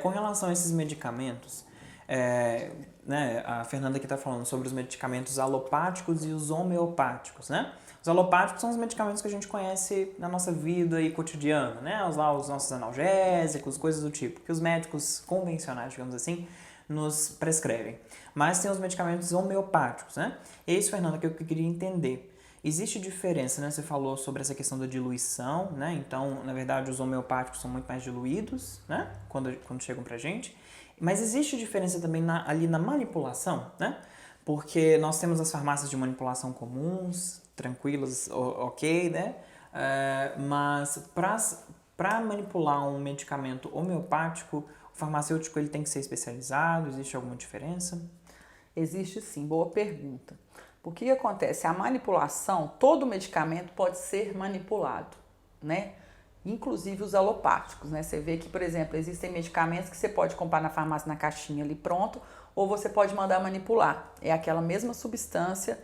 Com relação a esses medicamentos, né, a Fernanda aqui está falando sobre os medicamentos alopáticos e os homeopáticos, né? Os alopáticos são os medicamentos que a gente conhece na nossa vida e cotidiana, né? Os nossos analgésicos, coisas do tipo, que os médicos convencionais, digamos assim, nos prescrevem. Mas tem os medicamentos homeopáticos, né? É isso, Fernanda, que eu queria entender. Existe diferença, né? Você falou sobre essa questão da diluição, né? Então, na verdade, os homeopáticos são muito mais diluídos, né? Quando chegam pra gente. Mas existe diferença também ali na manipulação, né? Porque nós temos as farmácias de manipulação comuns, tranquilas, ok, né? Mas para manipular um medicamento homeopático, o farmacêutico ele tem que ser especializado? Existe alguma diferença? Existe sim, boa pergunta. O que acontece? A manipulação, todo medicamento pode ser manipulado, né? Inclusive os alopáticos, né? Você vê que, por exemplo, existem medicamentos que você pode comprar na farmácia na caixinha ali pronto, ou você pode mandar manipular. É aquela mesma substância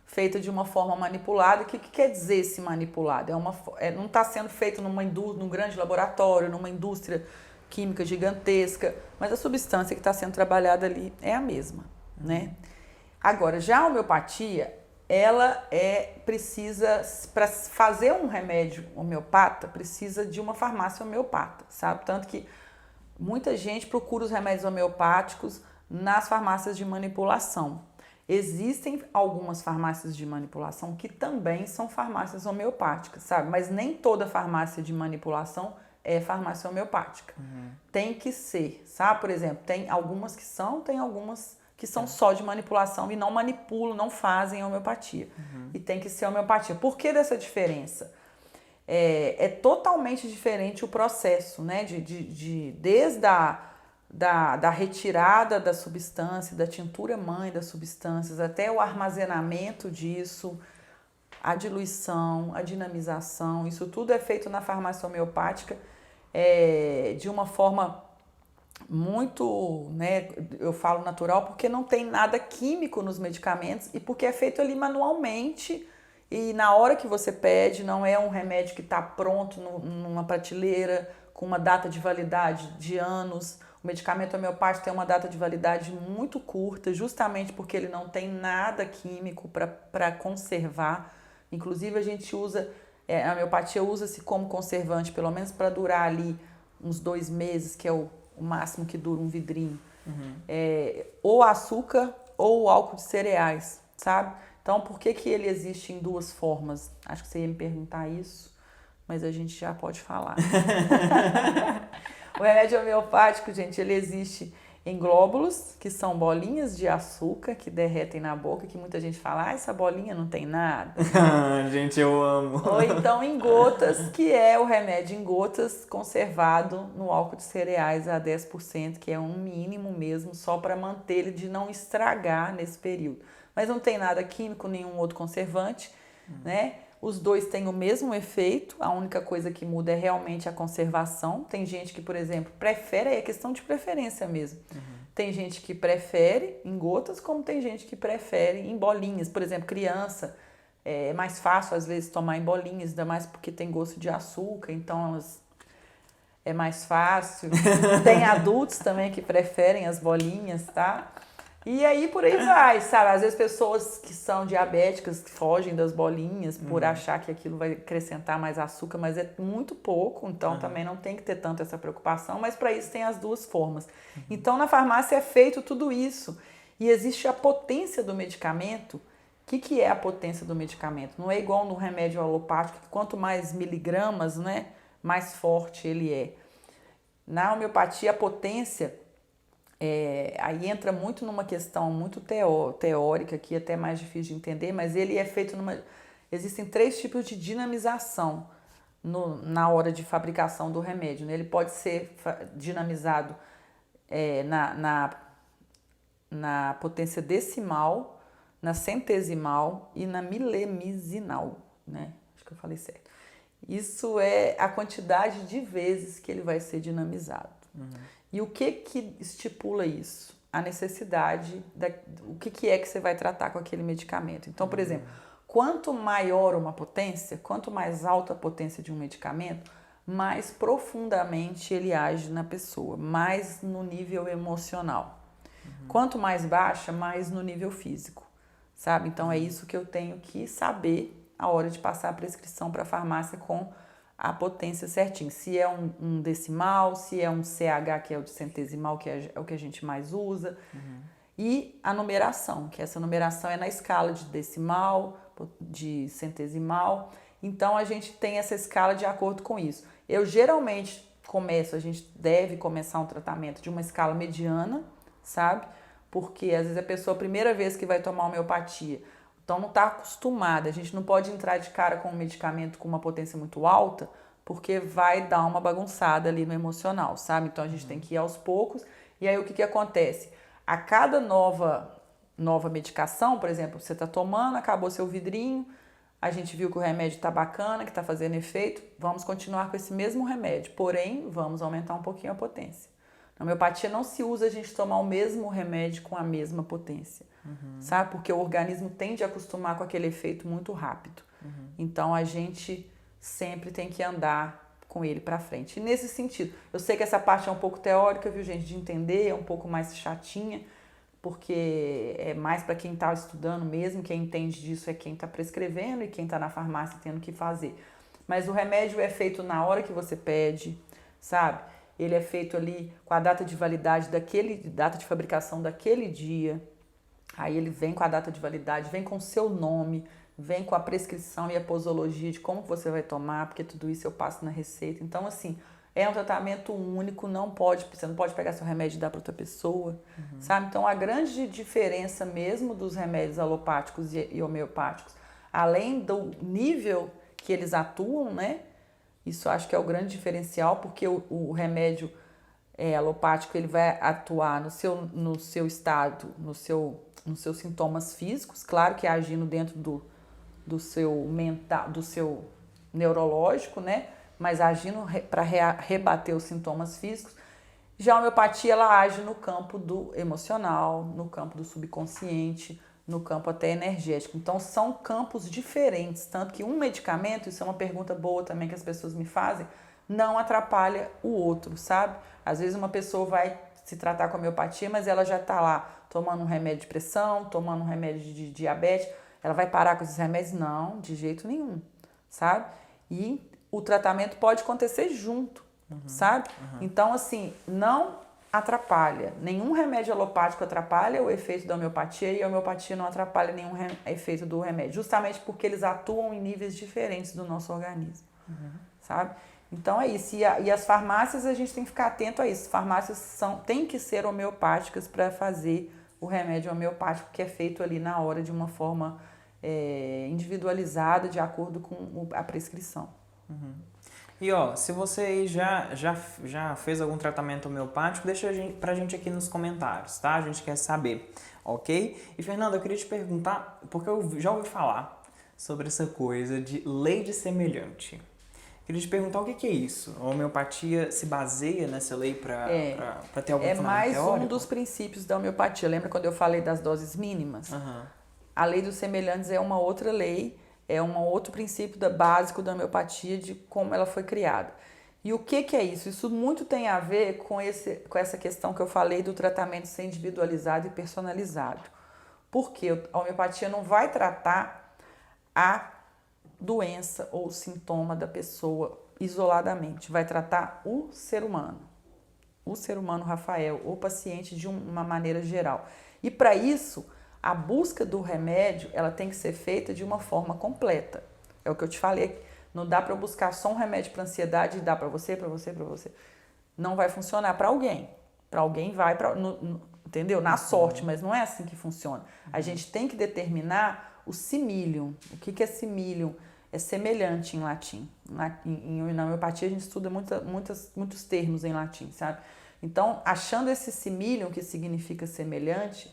feita de uma forma manipulada. O que quer dizer esse manipulado? Não está sendo feito num grande laboratório, numa indústria química gigantesca, mas a substância que está sendo trabalhada ali é a mesma, né? Agora, já a homeopatia, ela precisa, para fazer um remédio homeopata, precisa de uma farmácia homeopata, sabe? Tanto que muita gente procura os remédios homeopáticos nas farmácias de manipulação. Existem algumas farmácias de manipulação que também são farmácias homeopáticas, sabe? Mas nem toda farmácia de manipulação é farmácia homeopática. Tem que ser, sabe? Por exemplo, tem algumas que são, tem algumas que são só de manipulação e não manipulam, não fazem homeopatia. E tem que ser homeopatia. Por que dessa diferença? É totalmente diferente o processo, né? Desde da retirada da substância, da tintura mãe das substâncias, até o armazenamento disso, a diluição, a dinamização, isso tudo é feito na farmácia homeopática de uma forma muito, né, eu falo natural porque não tem nada químico nos medicamentos e porque é feito ali manualmente e na hora que você pede, não é um remédio que está pronto numa prateleira com uma data de validade de anos. O medicamento homeopático tem uma data de validade muito curta, justamente porque ele não tem nada químico para conservar. Inclusive a gente usa, a homeopatia usa-se como conservante, pelo menos para durar ali uns 2 meses, que é o máximo que dura um vidrinho. Ou açúcar ou álcool de cereais, sabe? Então, por que ele existe em 2 formas? Acho que você ia me perguntar isso, mas a gente já pode falar. O remédio homeopático, gente, ele existe em glóbulos, que são bolinhas de açúcar que derretem na boca, que muita gente fala, essa bolinha não tem nada. Gente, eu amo. Ou então em gotas, que é o remédio em gotas conservado no álcool de cereais a 10%, que é um mínimo mesmo, só para manter ele de não estragar nesse período. Mas não tem nada químico, nenhum outro conservante, né? Os dois têm o mesmo efeito, a única coisa que muda é realmente a conservação. Tem gente que, por exemplo, prefere, é questão de preferência mesmo. Tem gente que prefere em gotas, como tem gente que prefere em bolinhas. Por exemplo, criança, é mais fácil às vezes tomar em bolinhas, ainda mais porque tem gosto de açúcar, então é mais fácil. Tem adultos também que preferem as bolinhas, tá? E aí por aí vai, sabe? Às vezes pessoas que são diabéticas que fogem das bolinhas por achar que aquilo vai acrescentar mais açúcar, mas é muito pouco, então também não tem que ter tanto essa preocupação, mas para isso tem as 2 formas. Então na farmácia é feito tudo isso e existe a potência do medicamento. O que é a potência do medicamento? Não é igual no remédio alopático, que quanto mais miligramas, né, mais forte ele é. Na homeopatia, a potência, aí entra muito numa questão muito teórica, que é até mais difícil de entender, mas ele é feito Existem 3 tipos de dinamização na hora de fabricação do remédio, né? Ele pode ser dinamizado na potência decimal, na centesimal e na milemizinal, né? Acho que eu falei certo. Isso é a quantidade de vezes que ele vai ser dinamizado. E o que estipula isso? A necessidade, o que é que você vai tratar com aquele medicamento. Então, por exemplo, quanto maior uma potência, quanto mais alta a potência de um medicamento, mais profundamente ele age na pessoa, mais no nível emocional. Quanto mais baixa, mais no nível físico, sabe? Então é isso que eu tenho que saber a hora de passar a prescrição para a farmácia com a potência certinho. Se é um decimal, se é um CH, que é o de centesimal, que é o que a gente mais usa. E a numeração, que essa numeração é na escala de decimal, de centesimal. Então a gente tem essa escala de acordo com isso. Eu geralmente a gente deve começar um tratamento de uma escala mediana, sabe? Porque às vezes a pessoa, a primeira vez que vai tomar homeopatia, então não está acostumada. A gente não pode entrar de cara com um medicamento com uma potência muito alta, porque vai dar uma bagunçada ali no emocional, sabe? Então a gente tem que ir aos poucos. E aí o que acontece? A cada nova medicação, por exemplo, você está tomando, acabou seu vidrinho, a gente viu que o remédio está bacana, que está fazendo efeito, vamos continuar com esse mesmo remédio, porém, vamos aumentar um pouquinho a potência. Na homeopatia não se usa a gente tomar o mesmo remédio com a mesma potência, sabe? Porque o organismo tende a acostumar com aquele efeito muito rápido. Então, a gente sempre tem que andar com ele para frente. E nesse sentido, eu sei que essa parte é um pouco teórica, viu, gente, de entender, é um pouco mais chatinha, porque é mais para quem está estudando mesmo, quem entende disso é quem está prescrevendo e quem está na farmácia tendo que fazer. Mas o remédio é feito na hora que você pede, sabe? Ele é feito ali com a data de validade data de fabricação daquele dia. Aí ele vem com a data de validade, vem com o seu nome, vem com a prescrição e a posologia de como você vai tomar, porque tudo isso eu passo na receita. Então, assim, é um tratamento único, você não pode pegar seu remédio e dar para outra pessoa, sabe? Então, a grande diferença mesmo dos remédios alopáticos e homeopáticos, além do nível que eles atuam, né? Isso acho que é o grande diferencial, porque o remédio alopático ele vai atuar no seu estado, nos seus sintomas físicos, claro que agindo dentro do seu mental, do seu neurológico, né? Mas agindo para rebater os sintomas físicos. Já a homeopatia, ela age no campo do emocional, no campo do subconsciente, no campo até energético. Então, são campos diferentes, tanto que um medicamento, isso é uma pergunta boa também que as pessoas me fazem, não atrapalha o outro, sabe? Às vezes uma pessoa vai se tratar com homeopatia, mas ela já está lá tomando um remédio de pressão, tomando um remédio de diabetes, ela vai parar com esses remédios? Não, de jeito nenhum, sabe? E o tratamento pode acontecer junto, sabe? Então, assim, não atrapalha. Nenhum remédio alopático atrapalha o efeito da homeopatia e a homeopatia não atrapalha nenhum efeito do remédio, justamente porque eles atuam em níveis diferentes do nosso organismo, sabe? Então é isso. E as farmácias, a gente tem que ficar atento a isso. As farmácias têm que ser homeopáticas para fazer o remédio homeopático que é feito ali na hora de uma forma individualizada, de acordo com a prescrição. E ó, se você já fez algum tratamento homeopático, deixa pra gente aqui nos comentários, tá? A gente quer saber, ok? E Fernanda, eu queria te perguntar, porque eu já ouvi falar sobre essa coisa de lei de semelhante. Queria te perguntar o que é isso? A homeopatia se baseia nessa lei para ter algum fundamento mais teórico? um dos princípios da homeopatia. Lembra quando eu falei das doses mínimas? A lei dos semelhantes é uma outra lei, é um outro princípio básico da homeopatia, de como ela foi criada. E o que é isso? Isso muito tem a ver com essa questão que eu falei do tratamento ser individualizado e personalizado. Porque a homeopatia não vai tratar a doença ou sintoma da pessoa isoladamente, vai tratar o ser humano Rafael, o paciente de uma maneira geral. E para isso, a busca do remédio, ela tem que ser feita de uma forma completa. É o que eu te falei, não dá para buscar só um remédio para ansiedade e dar para você. Não vai funcionar para alguém. Para alguém vai, entendeu? Na sorte, mas não é assim que funciona. A gente tem que determinar o similium. O que é similium? É semelhante em latim. Na homeopatia a gente estuda muitos termos em latim, sabe? Então, achando esse similium, que significa semelhante,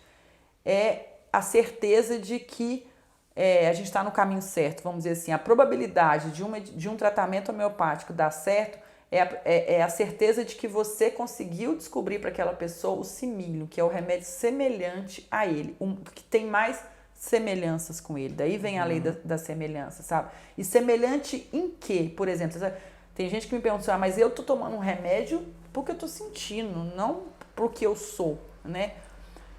é a certeza de que a gente está no caminho certo, vamos dizer assim. A probabilidade de um tratamento homeopático dar certo é a certeza de que você conseguiu descobrir para aquela pessoa o similium, que é o remédio semelhante a ele, que tem mais semelhanças com ele. Daí vem a lei da semelhança, sabe? E semelhante em quê? Por exemplo, Tem gente que me pergunta assim, mas eu tô tomando um remédio porque eu tô sentindo, não porque eu sou, né?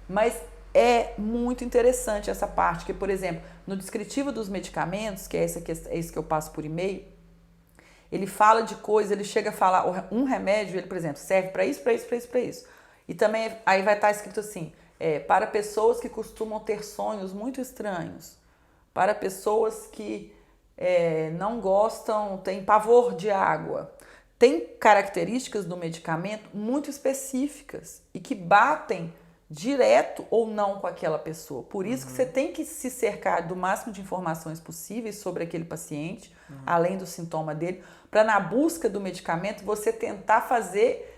Mas é muito interessante essa parte, que, por exemplo, no descritivo dos medicamentos, que é esse que eu passo por e-mail, ele fala de coisa, ele chega a falar, um remédio, ele, por exemplo, serve para isso, para isso, para isso, para isso. E também aí vai estar escrito assim, para pessoas que costumam ter sonhos muito estranhos, para pessoas que não gostam, têm pavor de água. Tem características do medicamento muito específicas e que batem direto ou não com aquela pessoa. Por isso que você tem que se cercar do máximo de informações possíveis sobre aquele paciente, além do sintoma dele, para na busca do medicamento você tentar fazer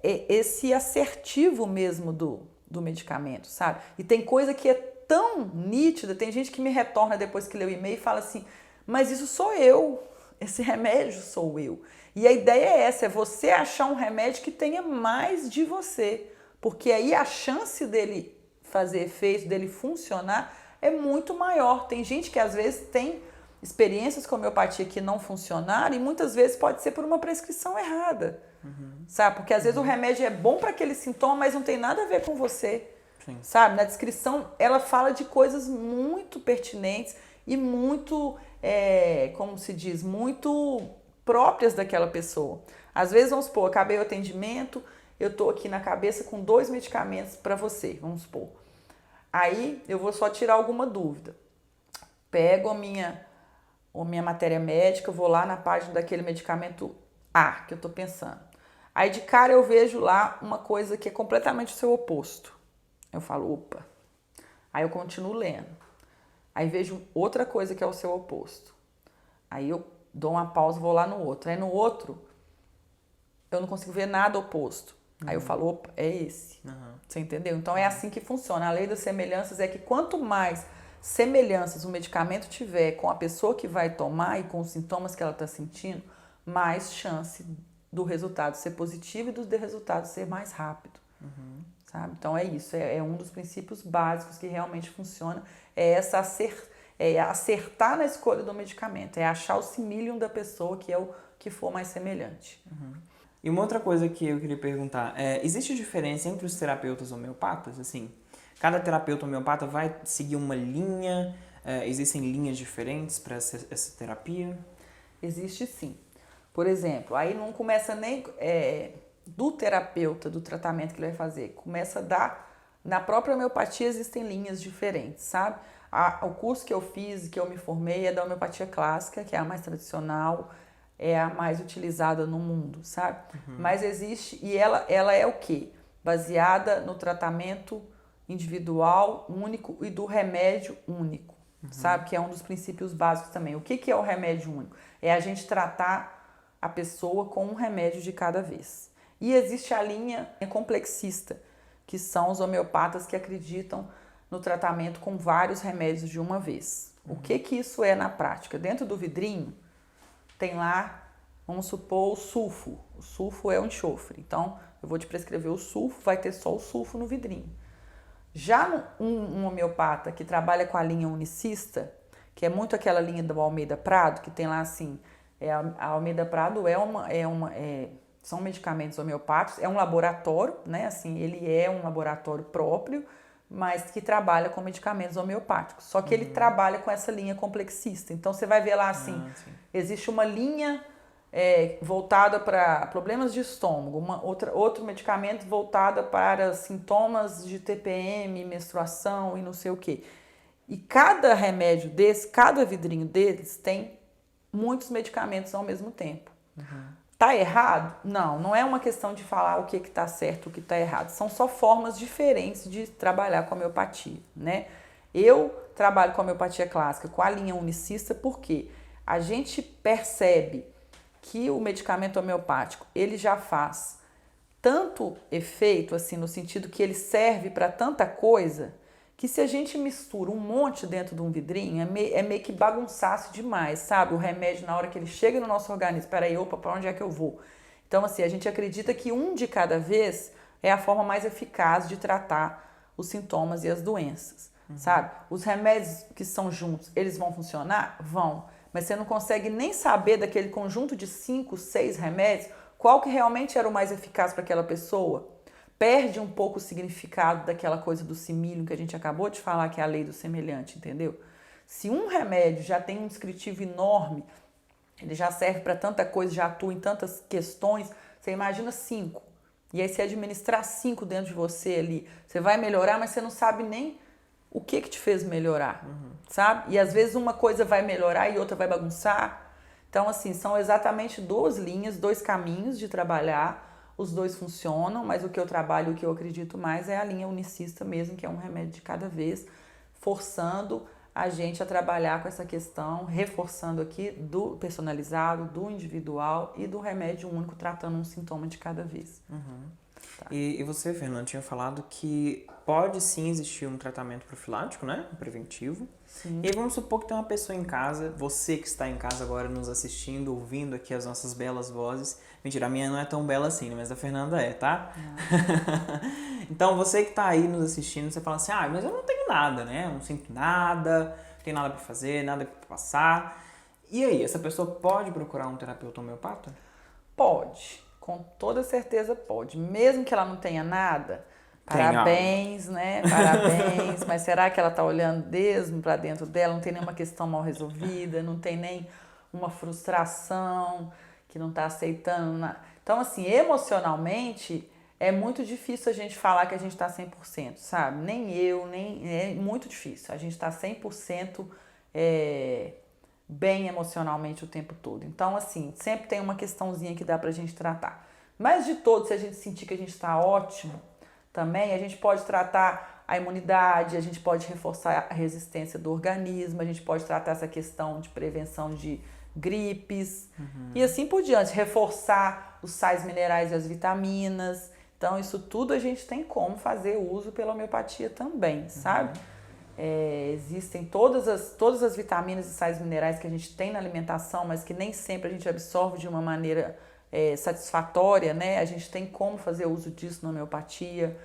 esse assertivo mesmo do medicamento, sabe? E tem coisa que é tão nítida, tem gente que me retorna depois que lê o e-mail e fala assim, mas isso sou eu, esse remédio sou eu. E a ideia é essa, é você achar um remédio que tenha mais de você, porque aí a chance dele fazer efeito, dele funcionar, é muito maior. Tem gente que às vezes tem experiências com homeopatia que não funcionaram e muitas vezes pode ser por uma prescrição errada, sabe? Porque às vezes o remédio é bom para aquele sintoma, mas não tem nada a ver com você, sabe? Na descrição ela fala de coisas muito pertinentes e muito, como se diz, muito próprias daquela pessoa. Às vezes, vamos supor, acabei o atendimento, eu tô aqui na cabeça com 2 medicamentos para você, vamos supor. Aí eu vou só tirar alguma dúvida. Pego a minha matéria médica, vou lá na página daquele medicamento A que eu tô pensando. Aí de cara eu vejo lá uma coisa que é completamente o seu oposto. Eu falo, opa. Aí eu continuo lendo. Aí vejo outra coisa que é o seu oposto. Aí eu dou uma pausa e vou lá no outro. Aí no outro eu não consigo ver nada oposto. Aí eu falo, opa, é esse. Você entendeu? Então é assim que funciona. A lei das semelhanças é que quanto mais semelhanças o medicamento tiver com a pessoa que vai tomar e com os sintomas que ela está sentindo, mais chance do resultado ser positivo e do resultado ser mais rápido. Sabe? Então é isso, é um dos princípios básicos que realmente funciona, acertar na escolha do medicamento, é achar o similium da pessoa que é o que for mais semelhante. E uma outra coisa que eu queria perguntar, existe diferença entre os terapeutas homeopatas? Assim, cada terapeuta homeopata vai seguir uma linha? Existem linhas diferentes para essa terapia? Existe sim. Por exemplo, aí não começa nem do terapeuta, do tratamento que ele vai fazer. Começa na própria homeopatia existem linhas diferentes, sabe? O curso que eu fiz, que eu me formei, é da homeopatia clássica, que é a mais tradicional, é a mais utilizada no mundo, sabe? Mas existe, e ela é o quê? Baseada no tratamento individual, único e do remédio único, sabe? Que é um dos princípios básicos também. O que é o remédio único? É a gente tratar a pessoa com um remédio de cada vez. E existe a linha complexista, que são os homeopatas que acreditam no tratamento com vários remédios de uma vez. O que isso é na prática? Dentro do vidrinho tem lá, vamos supor, o sulfo. O sulfo é o enxofre. Então, eu vou te prescrever o sulfo, vai ter só o sulfo no vidrinho. Já um homeopata que trabalha com a linha unicista, que é muito aquela linha do Almeida Prado, que tem lá assim, a Almeida Prado são medicamentos homeopáticos, é um laboratório, né? Assim, ele é um laboratório próprio, mas que trabalha com medicamentos homeopáticos. Só que ele trabalha com essa linha complexista. Então você vai ver lá assim, existe uma linha voltada para problemas de estômago, outro medicamento voltada para sintomas de TPM, menstruação e não sei o quê. E cada remédio desse, cada vidrinho deles tem muitos medicamentos ao mesmo tempo. Tá errado? Não é uma questão de falar o que está certo, o que está errado. São só formas diferentes de trabalhar com a homeopatia, né? Eu trabalho com a homeopatia clássica, com a linha unicista, porque a gente percebe que o medicamento homeopático, ele já faz tanto efeito, assim, no sentido que ele serve para tanta coisa, que se a gente mistura um monte dentro de um vidrinho, é meio que bagunçasse demais, sabe? O remédio, na hora que ele chega no nosso organismo, peraí, opa, para onde é que eu vou? Então, assim, a gente acredita que um de cada vez é a forma mais eficaz de tratar os sintomas e as doenças, sabe? Os remédios que são juntos, eles vão funcionar? Vão. mas você não consegue nem saber daquele conjunto de 5, 6 remédios, qual que realmente era o mais eficaz para aquela pessoa. Perde um pouco o significado daquela coisa do simílio que a gente acabou de falar, que é a lei do semelhante, entendeu? Se um remédio já tem um descritivo enorme, ele já serve para tanta coisa, já atua em tantas questões, você imagina 5. E aí você administrar 5 dentro de você ali, você vai melhorar, mas você não sabe nem o que te fez melhorar, sabe? E às vezes uma coisa vai melhorar e outra vai bagunçar. Então, assim, são exatamente 2 linhas, 2 caminhos de trabalhar. Os 2 funcionam, mas o que eu trabalho, o que eu acredito mais é a linha unicista mesmo, que é um remédio de cada vez, forçando a gente a trabalhar com essa questão, reforçando aqui do personalizado, do individual e do remédio único, tratando um sintoma de cada vez. Tá. E você, Fernanda, tinha falado que pode sim existir um tratamento profilático, né? Um preventivo. Sim. E aí vamos supor que tem uma pessoa em casa, você que está em casa agora nos assistindo, ouvindo aqui as nossas belas vozes. Mentira, a minha não é tão bela assim, mas a Fernanda é, tá? Então você que está aí nos assistindo, você fala assim, mas eu não tenho nada, né? Eu não sinto nada, não tenho nada para fazer, nada para passar. E aí, essa pessoa pode procurar um terapeuta homeopata? Pode, com toda certeza pode. Mesmo que ela não tenha nada, parabéns, né? Parabéns. Mas será que ela tá olhando mesmo para dentro dela? Não tem nenhuma questão mal resolvida, não tem nem uma frustração que não tá aceitando nada. Então, assim, emocionalmente, é muito difícil a gente falar que a gente tá 100%, sabe? Nem eu, nem... É muito difícil. A gente tá 100% bem emocionalmente o tempo todo. Então, assim, sempre tem uma questãozinha que dá pra gente tratar. Mas de todo, se a gente sentir que a gente está ótimo, também a gente pode tratar a imunidade, a gente pode reforçar a resistência do organismo, a gente pode tratar essa questão de prevenção de gripes e assim por diante, reforçar os sais minerais e as vitaminas. Então, isso tudo a gente tem como fazer uso pela homeopatia também, sabe? Existem todas as vitaminas e sais minerais que a gente tem na alimentação, mas que nem sempre a gente absorve de uma maneira satisfatória, né? A gente tem como fazer uso disso na homeopatia.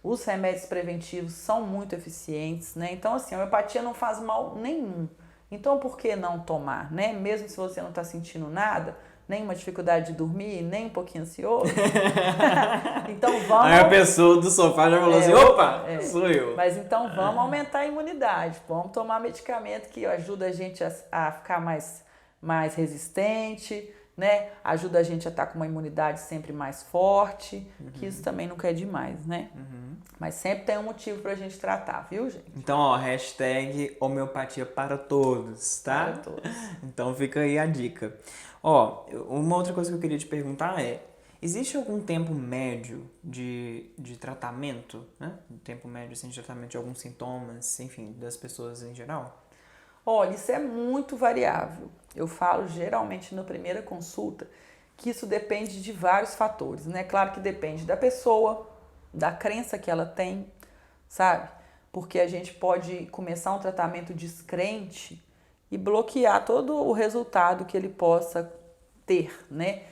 Os remédios preventivos são muito eficientes, né? Então, assim, a homeopatia não faz mal nenhum. Então, por que não tomar, né? Mesmo se você não está sentindo nada, nenhuma dificuldade de dormir, nem um pouquinho ansioso. Então vamos... Aí a pessoa do sofá já falou assim, opa, sou eu. Mas então vamos aumentar a imunidade, vamos tomar medicamento que ajuda a gente a ficar mais resistente, né? Ajuda a gente a estar com uma imunidade sempre mais forte, que isso também nunca é demais, né? Mas sempre tem um motivo pra gente tratar, viu, gente? Então, ó, hashtag homeopatia para todos, tá? Para todos. Então fica aí a dica. Ó, uma outra coisa que eu queria te perguntar é, existe algum tempo médio de tratamento, né? Um tempo médio assim, de tratamento de alguns sintomas, enfim, das pessoas em geral? Olha, isso é muito variável. Eu falo geralmente na primeira consulta que isso depende de vários fatores, né? Claro que depende da pessoa, da crença que ela tem, sabe? Porque a gente pode começar um tratamento descrente e bloquear todo o resultado que ele possa ter, né?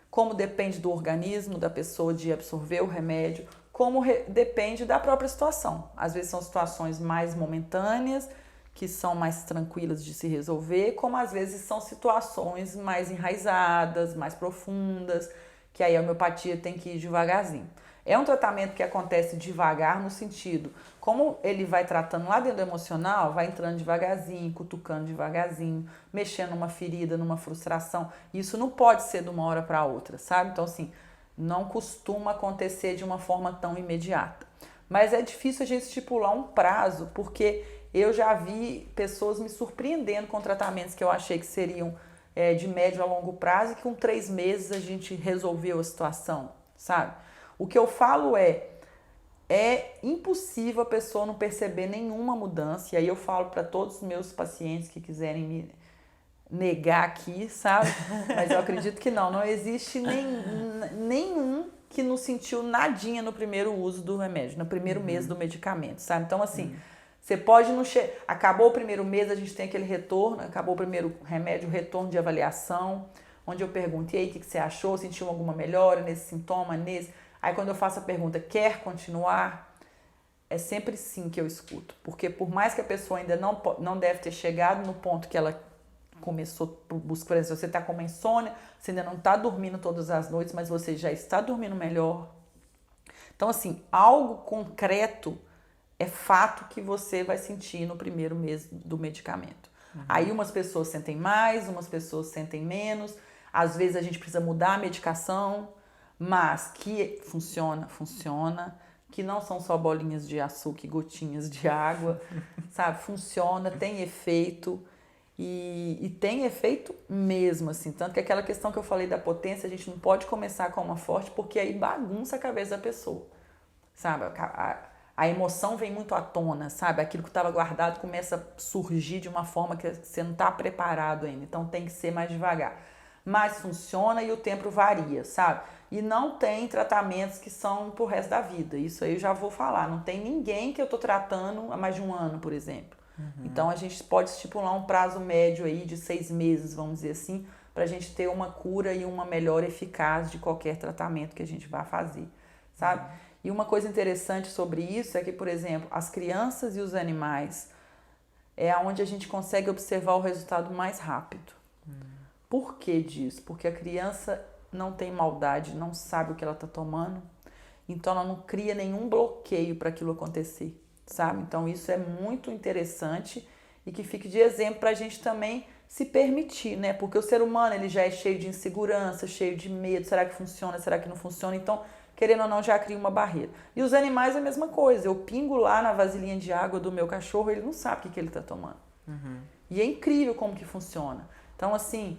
Como depende do organismo da pessoa de absorver o remédio, como depende da própria situação. Às vezes são situações mais momentâneas, que são mais tranquilas de se resolver, como às vezes são situações mais enraizadas, mais profundas, que aí a homeopatia tem que ir devagarzinho. É um tratamento que acontece devagar no sentido, como ele vai tratando lá dentro do emocional, vai entrando devagarzinho, cutucando devagarzinho, mexendo numa ferida, numa frustração. Isso não pode ser de uma hora para outra, sabe? Então, assim, não costuma acontecer de uma forma tão imediata. Mas é difícil a gente estipular um prazo, porque eu já vi pessoas me surpreendendo com tratamentos que eu achei que seriam de médio a longo prazo e que com 3 meses a gente resolveu a situação, sabe? O que eu falo é impossível a pessoa não perceber nenhuma mudança, e aí eu falo para todos os meus pacientes que quiserem me negar aqui, sabe? Mas eu acredito que não existe nenhum que não sentiu nadinha no primeiro uso do remédio, no primeiro mês do medicamento, sabe? Então, assim, você pode não acabou o primeiro mês, a gente tem aquele retorno, acabou o primeiro remédio, o retorno de avaliação, onde eu pergunto, e aí, o que você achou? Sentiu alguma melhora nesse sintoma, nesse? Aí quando eu faço a pergunta, quer continuar? É sempre sim que eu escuto. Porque por mais que a pessoa ainda não deve ter chegado no ponto que ela começou, por exemplo, se você está com uma insônia, você ainda não está dormindo todas as noites, mas você já está dormindo melhor. Então, assim, algo concreto é fato que você vai sentir no primeiro mês do medicamento. Aí umas pessoas sentem mais, umas pessoas sentem menos. Às vezes a gente precisa mudar a medicação, mas que funciona, funciona. Que não são só bolinhas de açúcar e gotinhas de água, sabe? Funciona, tem efeito e tem efeito mesmo, assim. Tanto que aquela questão que eu falei da potência, a gente não pode começar com uma forte porque aí bagunça a cabeça da pessoa, sabe? A emoção vem muito à tona, sabe? Aquilo que estava guardado começa a surgir de uma forma que você não está preparado ainda. Então tem que ser mais devagar. Mas funciona e o tempo varia, sabe? E não tem tratamentos que são pro resto da vida. Isso aí eu já vou falar. Não tem ninguém que eu tô tratando há mais de um ano, por exemplo. Então a gente pode estipular um prazo médio aí de 6 meses, vamos dizer assim, pra gente ter uma cura e uma melhora eficaz de qualquer tratamento que a gente vá fazer, sabe? E uma coisa interessante sobre isso é que, por exemplo, as crianças e os animais é onde a gente consegue observar o resultado mais rápido. Por que disso? Porque a criança não tem maldade, não sabe o que ela está tomando, então ela não cria nenhum bloqueio para aquilo acontecer, sabe? Então isso é muito interessante e que fique de exemplo para a gente também se permitir, né? Porque o ser humano ele já é cheio de insegurança, cheio de medo, será que funciona, será que não funciona? Então, querendo ou não, já cria uma barreira. E os animais é a mesma coisa, eu pingo lá na vasilhinha de água do meu cachorro, ele não sabe o que ele está tomando. E é incrível como que funciona. Então, assim,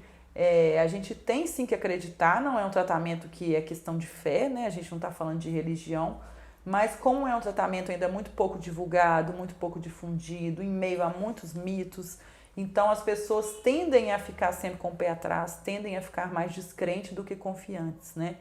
a gente tem sim que acreditar, não é um tratamento que é questão de fé, né? A gente não está falando de religião, mas como é um tratamento ainda muito pouco divulgado, muito pouco difundido, em meio a muitos mitos, então as pessoas tendem a ficar sempre com o pé atrás, tendem a ficar mais descrentes do que confiantes, né?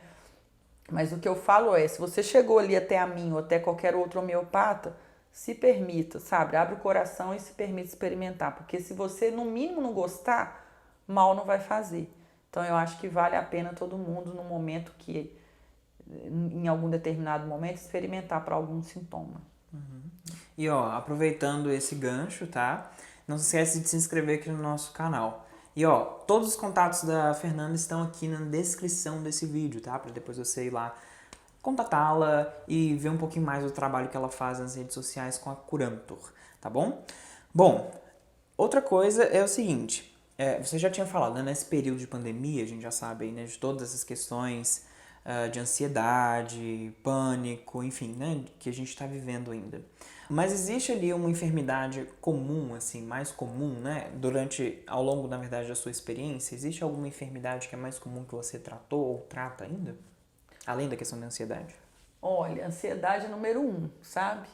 Mas o que eu falo é, se você chegou ali até a mim ou até qualquer outro homeopata, se permita, sabe? Abre o coração e se permita experimentar, porque se você no mínimo não gostar, mal não vai fazer. Então eu acho que vale a pena todo mundo no momento que, em algum determinado momento, experimentar para algum sintoma. E ó, aproveitando esse gancho, tá? Não se esquece de se inscrever aqui no nosso canal. E ó, todos os contatos da Fernanda estão aqui na descrição desse vídeo, tá? Para depois você ir lá contatá-la e ver um pouquinho mais do trabalho que ela faz nas redes sociais com a Curantor, tá bom? Bom, outra coisa é o seguinte, você já tinha falado, né? Nesse período de pandemia, a gente já sabe aí, né, de todas essas questões de ansiedade, pânico, enfim, né, que a gente está vivendo ainda. Mas existe ali uma enfermidade comum, assim, mais comum, né, ao longo, na verdade, da sua experiência, existe alguma enfermidade que é mais comum que você tratou ou trata ainda? Além da questão da ansiedade? Olha, ansiedade é número 1, sabe?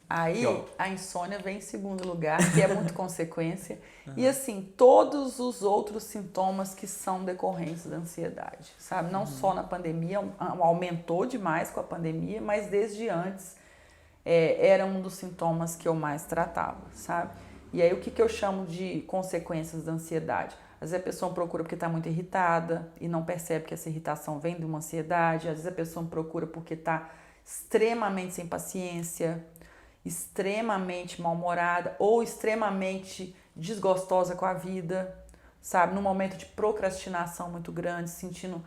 Aí a insônia vem em segundo lugar, que é muito consequência. E assim, todos os outros sintomas que são decorrentes da ansiedade, sabe? Não só na pandemia, aumentou demais com a pandemia, mas desde antes era um dos sintomas que eu mais tratava, sabe? E aí o que eu chamo de consequências da ansiedade? Às vezes a pessoa procura porque está muito irritada e não percebe que essa irritação vem de uma ansiedade. Às vezes a pessoa procura porque está extremamente sem paciência, extremamente mal-humorada ou extremamente desgostosa com a vida, sabe? Num momento de procrastinação muito grande, sentindo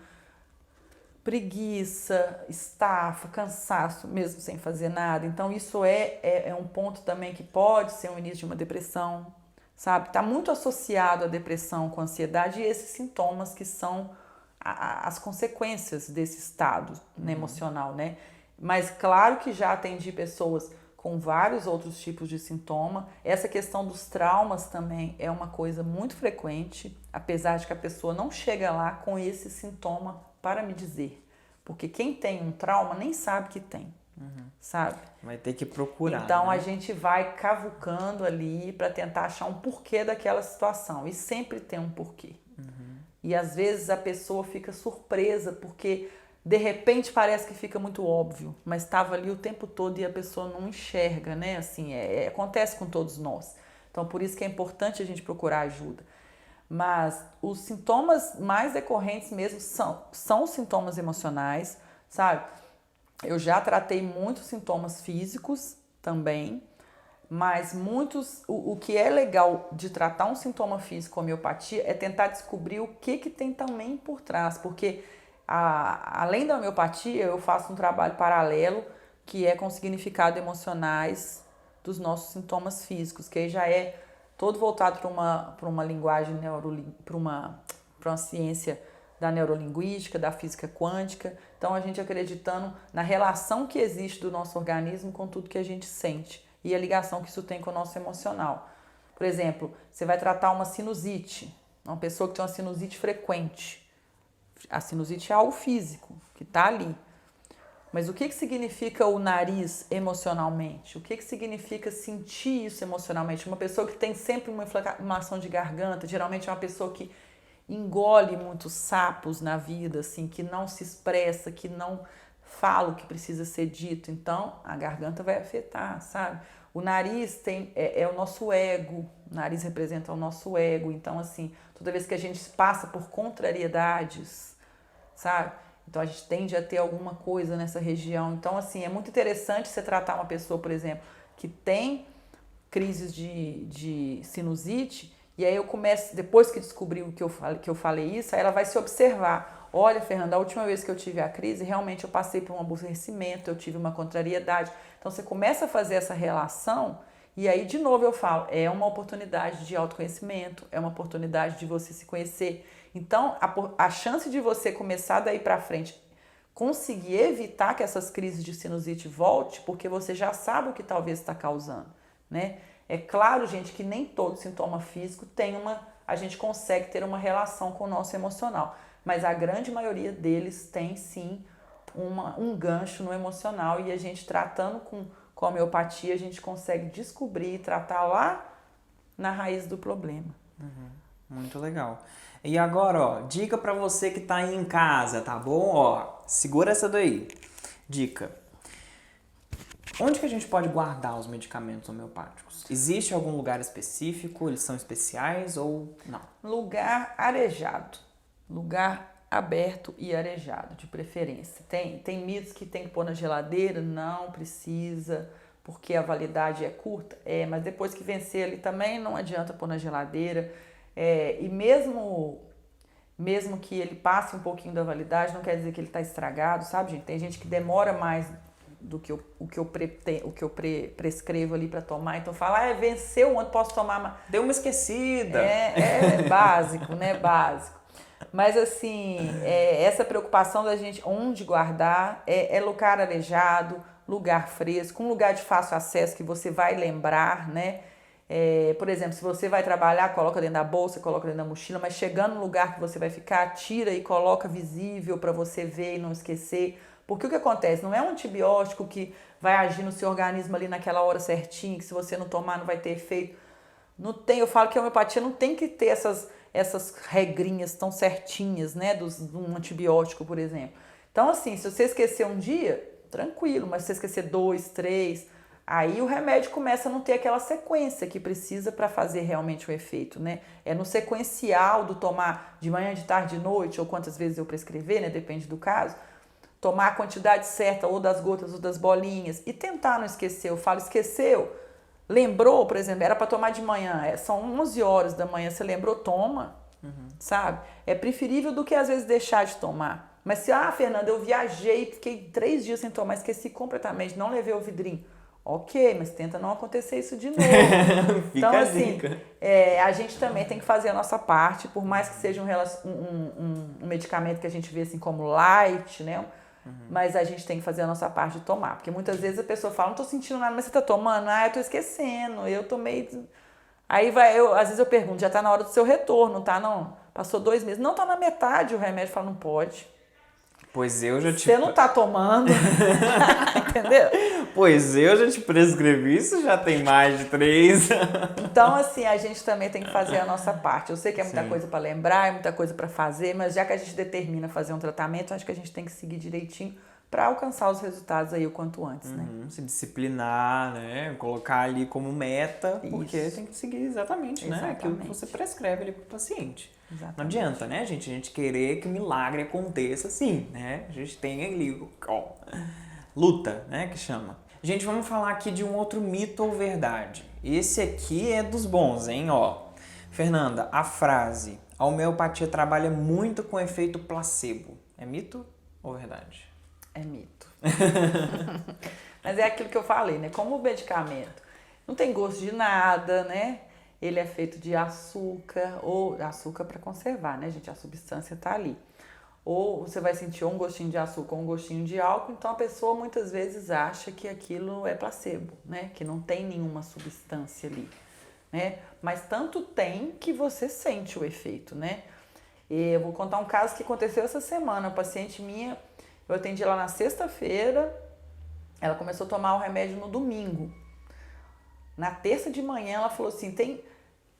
preguiça, estafa, cansaço, mesmo sem fazer nada. Então isso é um ponto também que pode ser um início de uma depressão, sabe? Está muito associado a depressão com a ansiedade e esses sintomas que são as consequências desse estado emocional, né? Mas claro que já atendi pessoas com vários outros tipos de sintoma. Essa questão dos traumas também é uma coisa muito frequente, apesar de que a pessoa não chega lá com esse sintoma para me dizer. Porque quem tem um trauma nem sabe que tem, sabe? Vai ter que procurar, Então, né? a gente vai cavucando ali para tentar achar um porquê daquela situação. E sempre tem um porquê. E às vezes a pessoa fica surpresa porque de repente parece que fica muito óbvio, mas estava ali o tempo todo e a pessoa não enxerga, né? Assim, acontece com todos nós. Então, por isso que é importante a gente procurar ajuda. Mas os sintomas mais decorrentes mesmo são os sintomas emocionais, sabe? Eu já tratei muitos sintomas físicos também, Mas o que é legal de tratar um sintoma físico com homeopatia é tentar descobrir o que tem também por trás, porque além da homeopatia eu faço um trabalho paralelo que é com significados emocionais dos nossos sintomas físicos, que aí já é todo voltado para uma linguagem para uma ciência da neurolinguística, da física quântica. Então a gente acreditando na relação que existe do nosso organismo com tudo que a gente sente e a ligação que isso tem com o nosso emocional. Por exemplo, você vai tratar uma sinusite, uma pessoa que tem uma sinusite frequente. A sinusite é algo físico, que está ali. Mas o que significa o nariz emocionalmente? O que significa sentir isso emocionalmente? Uma pessoa que tem sempre uma inflamação de garganta, geralmente é uma pessoa que engole muitos sapos na vida, assim, que não se expressa, que não fala o que precisa ser dito. Então, a garganta vai afetar, sabe? O nariz é o nosso ego, o nariz representa o nosso ego. Então, assim, toda vez que a gente passa por contrariedades, sabe? Então, a gente tende a ter alguma coisa nessa região. Então, assim, é muito interessante você tratar uma pessoa, por exemplo, que tem crises de sinusite, e aí eu começo, depois que descobriu que eu falei isso, aí ela vai se observar. Olha, Fernanda, a última vez que eu tive a crise, realmente eu passei por um aborrecimento, eu tive uma contrariedade. Então, você começa a fazer essa relação, e aí, de novo, eu falo, é uma oportunidade de autoconhecimento, é uma oportunidade de você se conhecer. Então, a chance de você começar daí para frente, conseguir evitar que essas crises de sinusite volte, porque você já sabe o que talvez está causando, né? É claro, gente, que nem todo sintoma físico a gente consegue ter uma relação com o nosso emocional, mas a grande maioria deles tem sim um gancho no emocional, e a gente tratando com a homeopatia, a gente consegue descobrir e tratar lá na raiz do problema. Muito legal. E agora, ó, dica pra você que tá aí em casa, tá bom? Ó, segura essa daí. Dica. Onde que a gente pode guardar os medicamentos homeopáticos? Existe algum lugar específico? Eles são especiais ou não? Lugar arejado. Lugar aberto e arejado, de preferência. Tem mitos que tem que pôr na geladeira? Não precisa, porque a validade é curta. Mas depois que vencer ali também não adianta pôr na geladeira. E mesmo que ele passe um pouquinho da validade, não quer dizer que ele está estragado, sabe, gente? Tem gente que demora mais do que o que eu prescrevo ali para tomar. Então fala, venceu ontem, posso tomar mais. Deu uma esquecida. É básico, né? Básico. Mas assim, essa preocupação da gente onde guardar é lugar arejado, lugar fresco, um lugar de fácil acesso que você vai lembrar, né? Por exemplo, se você vai trabalhar, coloca dentro da bolsa, coloca dentro da mochila, mas chegando no lugar que você vai ficar, tira e coloca visível para você ver e não esquecer. Porque o que acontece? Não é um antibiótico que vai agir no seu organismo ali naquela hora certinha, que se você não tomar não vai ter efeito. Não tem, eu falo que a homeopatia não tem que ter essas regrinhas tão certinhas, né, de um antibiótico, por exemplo. Então, assim, se você esquecer um dia, tranquilo, mas se você esquecer 2, 3, aí o remédio começa a não ter aquela sequência que precisa para fazer realmente o efeito, né? É no sequencial do tomar de manhã, de tarde, de noite, ou quantas vezes eu prescrever, né, depende do caso, tomar a quantidade certa, ou das gotas ou das bolinhas, e tentar não esquecer. Eu falo, esqueceu, lembrou, por exemplo, era para tomar de manhã, são 11 horas da manhã, você lembrou, toma, sabe? É preferível do que às vezes deixar de tomar. Mas se, Fernanda, eu viajei, fiquei 3 dias sem tomar, esqueci completamente, não levei o vidrinho. Ok, mas tenta não acontecer isso de novo. Então, assim, a gente também tem que fazer a nossa parte, por mais que seja um medicamento que a gente vê assim como light, né? Mas a gente tem que fazer a nossa parte de tomar. Porque muitas vezes a pessoa fala, não tô sentindo nada, mas você tá tomando? Eu tô esquecendo, eu tomei... Aí às vezes eu pergunto, já tá na hora do seu retorno, tá? Não, passou 2 meses. Não, tá na metade o remédio. Fala, não pode. Pois eu já te... Você não tá tomando, entendeu? Pois eu já te prescrevi, isso já tem mais de 3. Então, assim, a gente também tem que fazer a nossa parte. Eu sei que é muita coisa para lembrar, é muita coisa para fazer, mas já que a gente determina fazer um tratamento, acho que a gente tem que seguir direitinho para alcançar os resultados aí o quanto antes, né? Se disciplinar, né? Colocar ali como meta, porque Isso. tem que seguir exatamente, né? Aquilo que você prescreve ali para o paciente. Exatamente. Não adianta, né, gente? A gente querer que o milagre aconteça assim, né? A gente tem ali, luta, né, que chama. Gente, vamos falar aqui de um outro mito ou verdade. Esse aqui é dos bons, hein? Ó, Fernanda, a frase "a homeopatia trabalha muito com efeito placebo" é mito ou verdade? É mito. Mas é aquilo que eu falei, né? Como o medicamento não tem gosto de nada, né? Ele é feito de açúcar, ou açúcar para conservar, né, gente? A substância tá ali. Ou você vai sentir um gostinho de açúcar ou um gostinho de álcool, então a pessoa muitas vezes acha que aquilo é placebo, né? Que não tem nenhuma substância ali, né? Mas tanto tem que você sente o efeito, né? E eu vou contar um caso que aconteceu essa semana. Uma paciente minha, eu atendi ela na sexta-feira, ela começou a tomar o remédio no domingo. Na terça de manhã ela falou assim,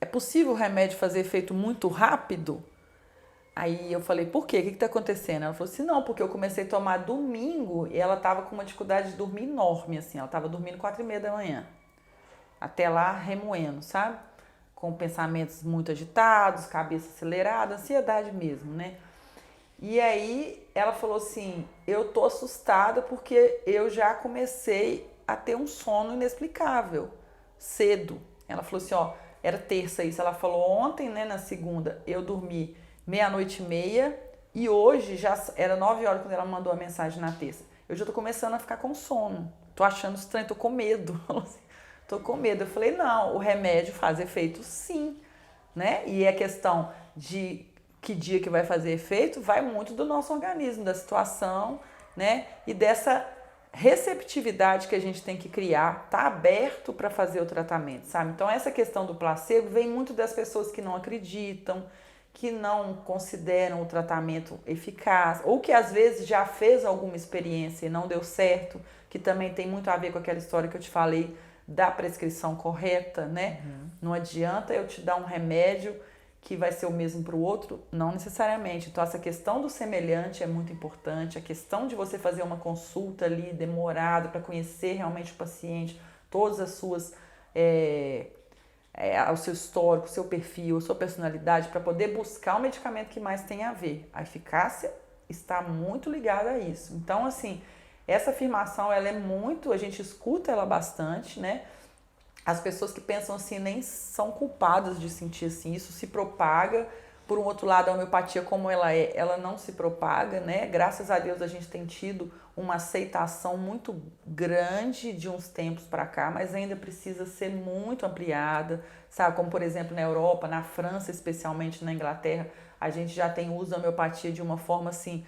é possível o remédio fazer efeito muito rápido? Aí eu falei, por quê? O que está acontecendo? Ela falou assim, não, porque eu comecei a tomar domingo e ela estava com uma dificuldade de dormir enorme, assim. Ela estava dormindo 4h30 da manhã. Até lá, remoendo, sabe? Com pensamentos muito agitados, cabeça acelerada, ansiedade mesmo, né? E aí ela falou assim, eu tô assustada porque eu já comecei a ter um sono inexplicável, cedo. Ela falou assim, ó, era terça isso, ela falou ontem, né, na segunda, eu dormi 00:30 e hoje já era 9h quando ela mandou a mensagem na terça. Eu já tô começando a ficar com sono, tô achando estranho, tô com medo. Tô com medo. Eu falei, não, o remédio faz efeito sim, né? E a questão de que dia que vai fazer efeito vai muito do nosso organismo, da situação, né? E dessa receptividade que a gente tem que criar, tá aberto para fazer o tratamento, sabe? Então essa questão do placebo vem muito das pessoas que não acreditam, que não consideram o tratamento eficaz, ou que às vezes já fez alguma experiência e não deu certo, que também tem muito a ver com aquela história que eu te falei da prescrição correta, né? Uhum. Não adianta eu te dar um remédio que vai ser o mesmo para o outro, não necessariamente. Então essa questão do semelhante é muito importante, a questão de você fazer uma consulta ali demorada para conhecer realmente o paciente, todas as suas, o seu histórico, o seu perfil, a sua personalidade, para poder buscar o medicamento que mais tem a ver. A eficácia está muito ligada a isso. Então, assim, essa afirmação, ela é muito, a gente escuta ela bastante, né? As pessoas que pensam assim nem são culpadas de sentir assim, isso se propaga. Por um outro lado, a homeopatia, como ela é, ela não se propaga, né? Graças a Deus a gente tem tido uma aceitação muito grande de uns tempos para cá, mas ainda precisa ser muito ampliada, sabe? Como, por exemplo, na Europa, na França, especialmente na Inglaterra, a gente já tem uso da homeopatia de uma forma assim,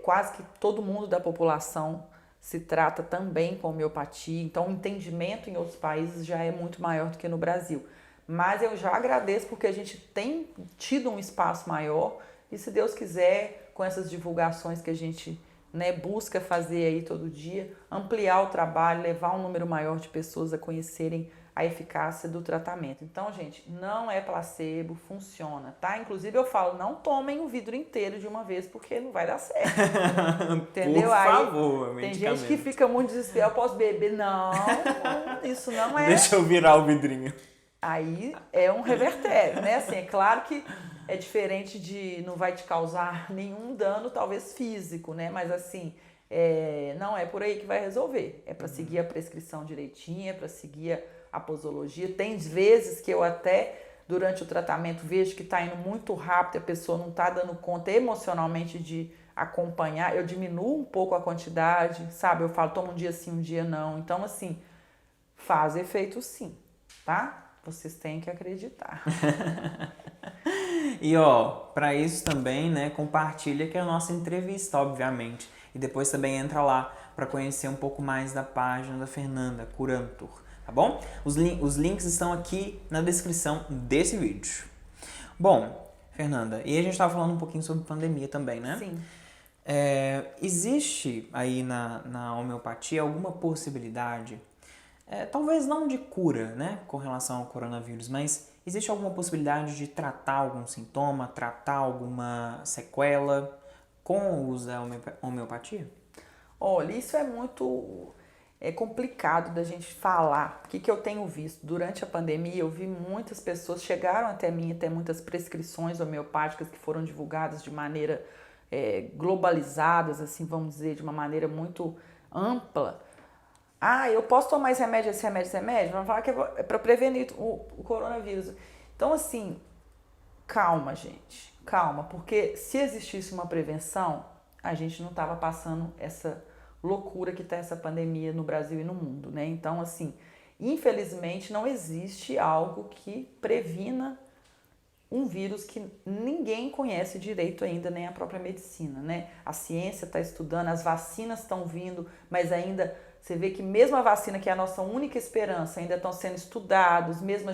quase que todo mundo da população se trata também com homeopatia, então o entendimento em outros países já é muito maior do que no Brasil. Mas eu já agradeço porque a gente tem tido um espaço maior e se Deus quiser, com essas divulgações que a gente, né, busca fazer aí todo dia, ampliar o trabalho, levar um número maior de pessoas a conhecerem a eficácia do tratamento. Então, gente, não é placebo, funciona, tá? Inclusive eu falo, não tomem o vidro inteiro de uma vez porque não vai dar certo. Entendeu? Por favor, aí tem gente que fica muito desesperada, eu posso beber? Não, isso não é. Deixa eu virar o vidrinho. Aí é um revertério, né? Assim, é claro que é diferente de não vai te causar nenhum dano, talvez físico, né? Mas assim, não é por aí que vai resolver. É para seguir a prescrição direitinho, é para seguir a posologia. Tem vezes que eu até, durante o tratamento, vejo que está indo muito rápido, a pessoa não está dando conta emocionalmente de acompanhar, eu diminuo um pouco a quantidade, sabe? Eu falo, toma um dia sim, um dia não. Então, assim, faz efeito sim, tá? Vocês têm que acreditar. E ó, para isso também, né, compartilha que é a nossa entrevista, obviamente. E depois também entra lá para conhecer um pouco mais da página da Fernanda, Curantur, tá bom? Os links estão aqui na descrição desse vídeo. Bom, Fernanda, e a gente estava falando um pouquinho sobre pandemia também, né? Sim. Existe aí na homeopatia alguma possibilidade, talvez não de cura, né, com relação ao coronavírus, mas existe alguma possibilidade de tratar algum sintoma, tratar alguma sequela com o uso da homeopatia? Olha, isso é muito complicado da gente falar. O que eu tenho visto? Durante a pandemia, eu vi muitas pessoas, chegaram até mim, até muitas prescrições homeopáticas que foram divulgadas de maneira globalizadas, assim, vamos dizer, de uma maneira muito ampla. Ah, eu posso tomar esse remédio, esse remédio, esse remédio? Vamos falar que é para prevenir o coronavírus. Então, assim, calma, gente. Calma, porque se existisse uma prevenção, a gente não estava passando essa loucura que está essa pandemia no Brasil e no mundo, né? Então, assim, infelizmente não existe algo que previna um vírus que ninguém conhece direito ainda, nem a própria medicina, né? A ciência está estudando, as vacinas estão vindo, mas ainda você vê que mesmo a vacina, que é a nossa única esperança, ainda estão sendo estudados, mesmo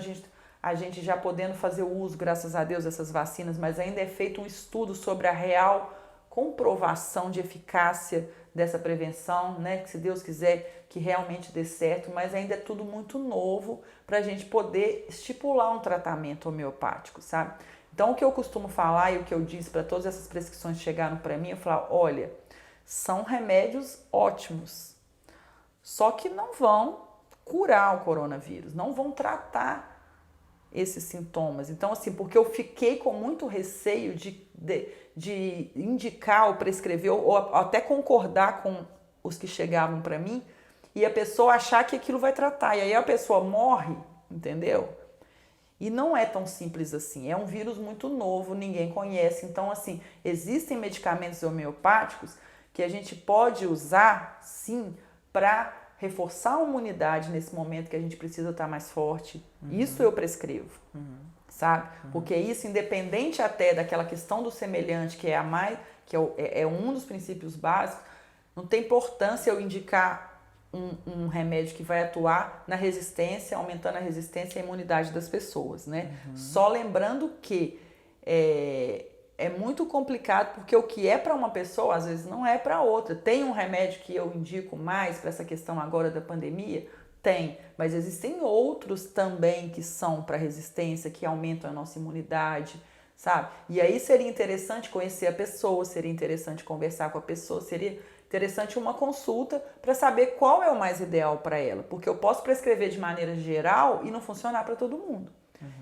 a gente já podendo fazer o uso, graças a Deus, dessas vacinas, mas ainda é feito um estudo sobre a real comprovação de eficácia dessa prevenção, né? Que se Deus quiser que realmente dê certo, mas ainda é tudo muito novo para a gente poder estipular um tratamento homeopático, sabe? Então, o que eu costumo falar e o que eu disse para todas essas prescrições que chegaram para mim, eu falo, olha, são remédios ótimos, só que não vão curar o coronavírus, não vão tratar esses sintomas. Então, assim, porque eu fiquei com muito receio de indicar ou prescrever ou até concordar com os que chegavam para mim e a pessoa achar que aquilo vai tratar. E aí a pessoa morre, entendeu? E não é tão simples assim. É um vírus muito novo, ninguém conhece. Então, assim, existem medicamentos homeopáticos que a gente pode usar, sim, para reforçar a imunidade nesse momento que a gente precisa estar mais forte. Isso eu prescrevo, sabe? Porque isso, independente até daquela questão do semelhante, que é a mais, que é um dos princípios básicos, não tem importância eu indicar um remédio que vai atuar na resistência, aumentando a resistência e a imunidade das pessoas, né? Só lembrando que é muito complicado, porque o que é para uma pessoa, às vezes, não é para outra. Tem um remédio que eu indico mais para essa questão agora da pandemia? Tem, mas existem outros também que são para resistência, que aumentam a nossa imunidade, sabe? E aí seria interessante conhecer a pessoa, seria interessante conversar com a pessoa, seria interessante uma consulta para saber qual é o mais ideal para ela, porque eu posso prescrever de maneira geral e não funcionar para todo mundo.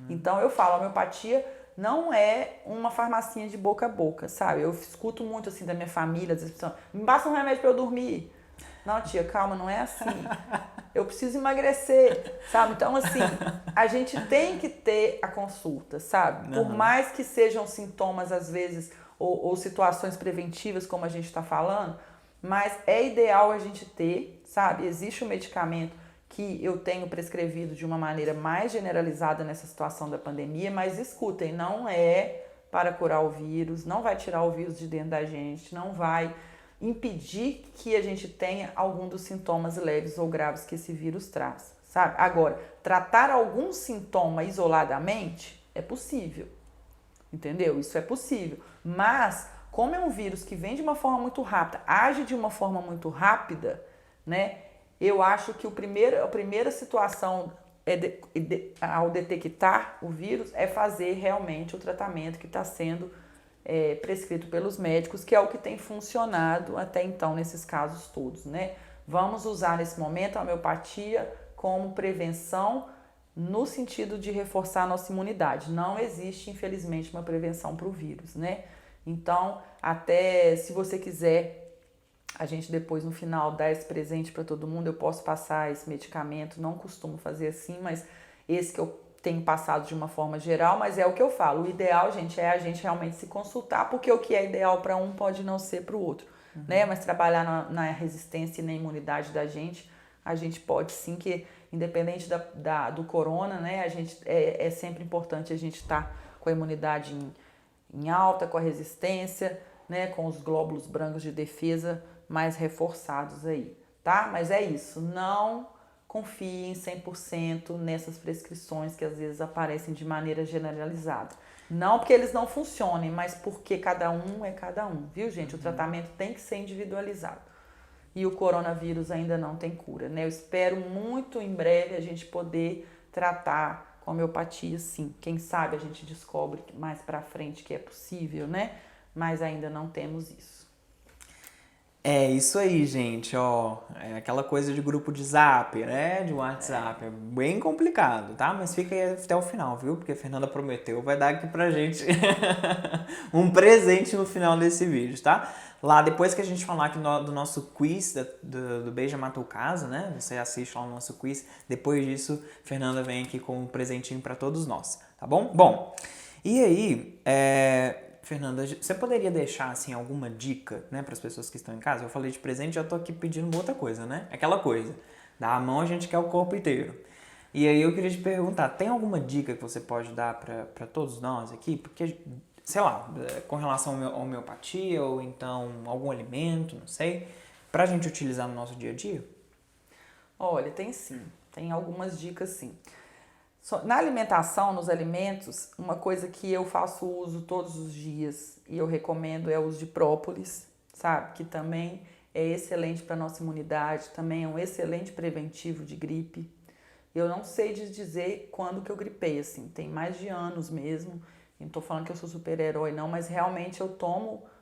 Então eu falo, a homeopatia não é uma farmacinha de boca a boca, sabe? Eu escuto muito assim da minha família, das pessoas, me basta um remédio para eu dormir. Não, tia, calma, não é assim. Eu preciso emagrecer, sabe? Então, assim, a gente tem que ter a consulta, sabe? Por mais que sejam sintomas, às vezes, ou situações preventivas, como a gente está falando, mas é ideal a gente ter, sabe? Existe um medicamento que eu tenho prescrevido de uma maneira mais generalizada nessa situação da pandemia, mas escutem, não é para curar o vírus, não vai tirar o vírus de dentro da gente, não vai impedir que a gente tenha algum dos sintomas leves ou graves que esse vírus traz, sabe? Agora, tratar algum sintoma isoladamente é possível, entendeu? Isso é possível, mas como é um vírus que vem de uma forma muito rápida, age de uma forma muito rápida, né? Eu acho que a primeira situação ao detectar o vírus é fazer realmente o tratamento que está sendo prescrito pelos médicos, que é o que tem funcionado até então nesses casos todos, né? Vamos usar nesse momento a homeopatia como prevenção no sentido de reforçar a nossa imunidade. Não existe, infelizmente, uma prevenção para o vírus, né? Então, até se você quiser, a gente depois no final dá esse presente para todo mundo, eu posso passar esse medicamento, não costumo fazer assim, mas esse que eu tenho passado de uma forma geral, mas é o que eu falo, o ideal, gente, é a gente realmente se consultar, porque o que é ideal para um pode não ser para o outro, né? Mas trabalhar na resistência e na imunidade da gente, a gente pode sim, que independente do corona, né, a gente, é sempre importante a gente estar com a imunidade em alta, com a resistência, né, com os glóbulos brancos de defesa mais reforçados aí, tá? Mas é isso, não confiem 100% nessas prescrições que às vezes aparecem de maneira generalizada. Não porque eles não funcionem, mas porque cada um é cada um, viu, gente? O tratamento tem que ser individualizado. E o coronavírus ainda não tem cura, né? Eu espero muito em breve a gente poder tratar com homeopatia, sim. Quem sabe a gente descobre mais pra frente que é possível, né? Mas ainda não temos isso. É isso aí, gente, ó, é aquela coisa de grupo de Zap, né, de WhatsApp, é bem complicado, tá? Mas fica aí até o final, viu? Porque a Fernanda prometeu, vai dar aqui pra gente um presente no final desse vídeo, tá? Lá, depois que a gente falar aqui do nosso quiz, do Beija Mata o Caso, né, você assiste lá o nosso quiz, depois disso, Fernanda vem aqui com um presentinho pra todos nós, tá bom? Bom, e aí, Fernanda, você poderia deixar assim alguma dica, né, para as pessoas que estão em casa? Eu falei de presente, já tô aqui pedindo outra coisa, né? Aquela coisa. Da mão a gente quer o corpo inteiro. E aí eu queria te perguntar, tem alguma dica que você pode dar para todos nós aqui? Porque, sei lá, com relação à homeopatia ou então algum alimento, não sei, pra gente utilizar no nosso dia a dia? Olha, tem sim, tem algumas dicas sim. Na alimentação, nos alimentos, uma coisa que eu faço uso todos os dias e eu recomendo é o uso de própolis, sabe? Que também é excelente para nossa imunidade, também é um excelente preventivo de gripe. Eu não sei dizer quando que eu gripei, assim, tem mais de anos mesmo. Não tô falando que eu sou super-herói não, mas realmente eu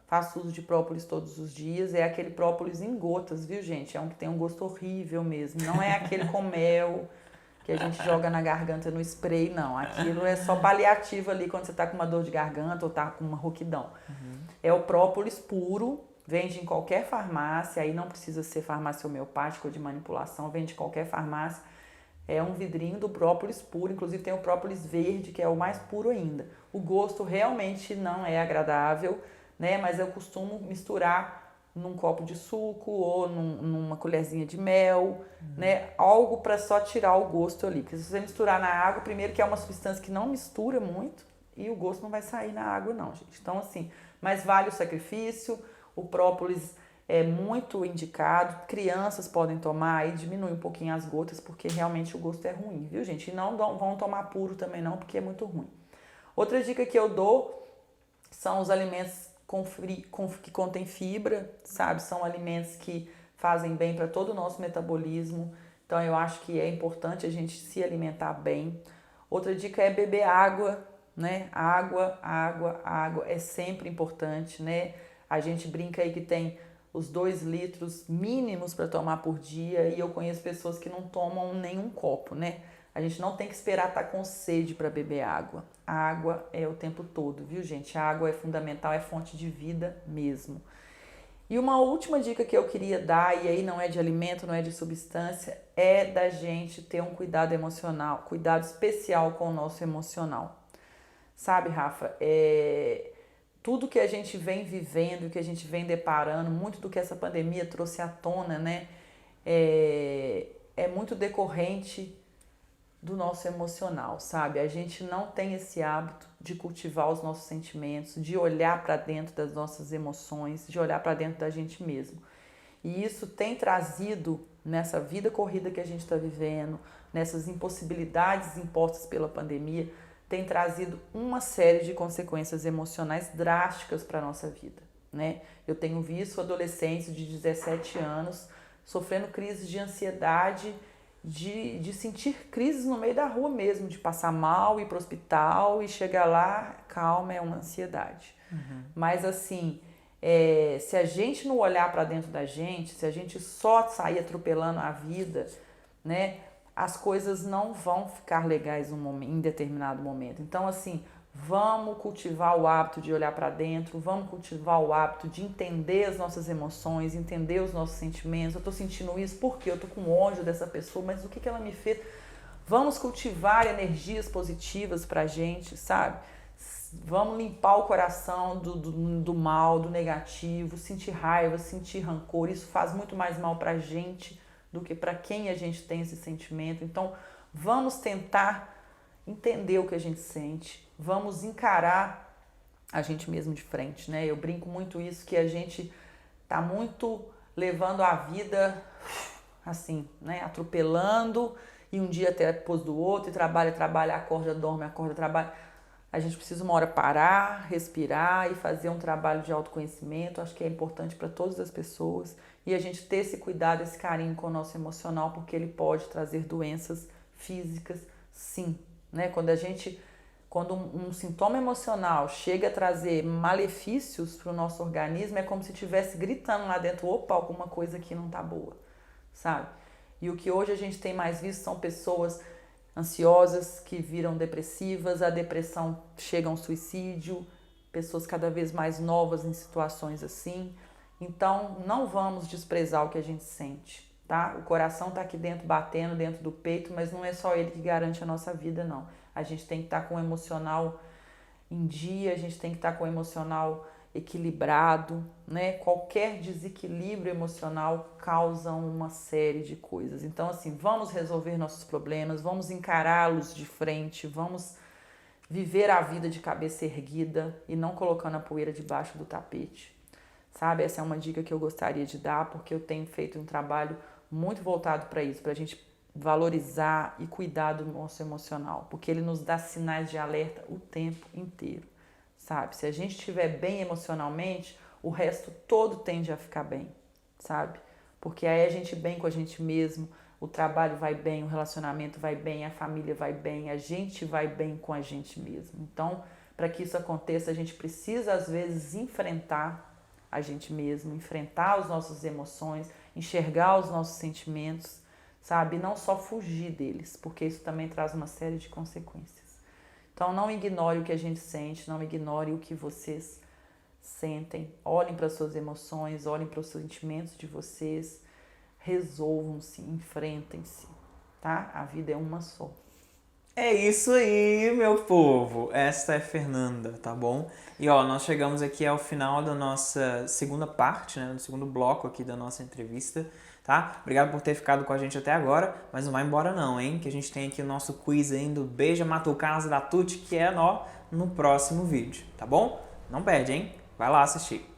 faço uso de própolis todos os dias. É aquele própolis em gotas, viu, gente? É um que tem um gosto horrível mesmo. Não é aquele com mel que a gente joga na garganta no spray, não. Aquilo é só paliativo ali quando você tá com uma dor de garganta ou tá com uma rouquidão. É o própolis puro, vende em qualquer farmácia, aí não precisa ser farmácia homeopática ou de manipulação, vende em qualquer farmácia. É um vidrinho do própolis puro, inclusive tem o própolis verde, que é o mais puro ainda. O gosto realmente não é agradável, né? Mas eu costumo misturar num copo de suco ou numa colherzinha de mel, né? Algo para só tirar o gosto ali. Porque se você misturar na água, primeiro que é uma substância que não mistura muito e o gosto não vai sair na água não, gente. Então assim, mas vale o sacrifício, o própolis é muito indicado, crianças podem tomar e diminui um pouquinho as gotas porque realmente o gosto é ruim, viu gente? E não vão tomar puro também não porque é muito ruim. Outra dica que eu dou são os alimentos que contêm fibra, sabe? São alimentos que fazem bem para todo o nosso metabolismo. Então eu acho que é importante a gente se alimentar bem. Outra dica é beber água, né? Água é sempre importante, né? A gente brinca aí que tem os 2 litros mínimos para tomar por dia e eu conheço pessoas que não tomam nenhum copo, né? A gente não tem que esperar estar com sede para beber água. A água é o tempo todo, viu, gente? A água é fundamental, é fonte de vida mesmo. E uma última dica que eu queria dar, e aí não é de alimento, não é de substância, é da gente ter um cuidado emocional, cuidado especial com o nosso emocional. Sabe, Rafa, tudo que a gente vem vivendo, que a gente vem deparando, muito do que essa pandemia trouxe à tona, né? É muito decorrente do nosso emocional, sabe? A gente não tem esse hábito de cultivar os nossos sentimentos, de olhar para dentro das nossas emoções, de olhar para dentro da gente mesmo. E isso tem trazido nessa vida corrida que a gente está vivendo, nessas impossibilidades impostas pela pandemia, tem trazido uma série de consequências emocionais drásticas para a nossa vida, né? Eu tenho visto adolescentes de 17 anos sofrendo crises de ansiedade, de sentir crises no meio da rua mesmo, de passar mal, ir para o hospital e chegar lá, calma, é uma ansiedade. Mas assim, se a gente não olhar para dentro da gente, se a gente só sair atropelando a vida, né, as coisas não vão ficar legais em determinado momento. Então assim, vamos cultivar o hábito de olhar para dentro, vamos cultivar o hábito de entender as nossas emoções, entender os nossos sentimentos. Eu estou sentindo isso porque eu estou com ódio dessa pessoa, mas o que ela me fez? Vamos cultivar energias positivas para a gente, sabe? Vamos limpar o coração do mal, do negativo, sentir raiva, sentir rancor. Isso faz muito mais mal para a gente do que para quem a gente tem esse sentimento. Então, vamos tentar entender o que a gente sente, vamos encarar a gente mesmo de frente, né? Eu brinco muito isso, que a gente tá muito levando a vida assim, né? Atropelando e um dia até depois do outro, e trabalha, acorda, dorme, acorda, trabalha. A gente precisa uma hora parar, respirar e fazer um trabalho de autoconhecimento. Acho que é importante para todas as pessoas e a gente ter esse cuidado, esse carinho com o nosso emocional, porque ele pode trazer doenças físicas, sim, né? Quando a gente Quando um sintoma emocional chega a trazer malefícios para o nosso organismo, é como se estivesse gritando lá dentro, opa, alguma coisa aqui não tá boa, sabe? E o que hoje a gente tem mais visto são pessoas ansiosas que viram depressivas, a depressão chega a um suicídio, pessoas cada vez mais novas em situações assim. Então, não vamos desprezar o que a gente sente, tá? O coração tá aqui dentro, batendo dentro do peito, mas não é só ele que garante a nossa vida, não. A gente tem que estar com o emocional em dia, a gente tem que estar com o emocional equilibrado, né? Qualquer desequilíbrio emocional causa uma série de coisas. Então, assim, vamos resolver nossos problemas, vamos encará-los de frente, vamos viver a vida de cabeça erguida e não colocando a poeira debaixo do tapete, sabe? Essa é uma dica que eu gostaria de dar, porque eu tenho feito um trabalho muito voltado para isso, para a gente valorizar e cuidar do nosso emocional, porque ele nos dá sinais de alerta o tempo inteiro, sabe? Se a gente estiver bem emocionalmente, o resto todo tende a ficar bem, sabe? Porque aí a gente bem com a gente mesmo, o trabalho vai bem, o relacionamento vai bem, a família vai bem, a gente vai bem com a gente mesmo. Então, para que isso aconteça, a gente precisa às vezes enfrentar a gente mesmo, enfrentar as nossas emoções, enxergar os nossos sentimentos, sabe? E não só fugir deles, porque isso também traz uma série de consequências. Então, não ignore o que a gente sente, não ignore o que vocês sentem. Olhem para as suas emoções, olhem para os sentimentos de vocês, resolvam-se, enfrentem-se, tá? A vida é uma só. É isso aí, meu povo. Esta é Fernanda, tá bom? E ó, nós chegamos aqui ao final da nossa segunda parte, né? Do segundo bloco aqui da nossa entrevista, tá? Obrigado por ter ficado com a gente até agora, mas não vai embora não, hein? Que a gente tem aqui o nosso quiz ainda do Beija Matucasa da Tuti, que é no próximo vídeo, tá bom? Não perde, hein? Vai lá assistir.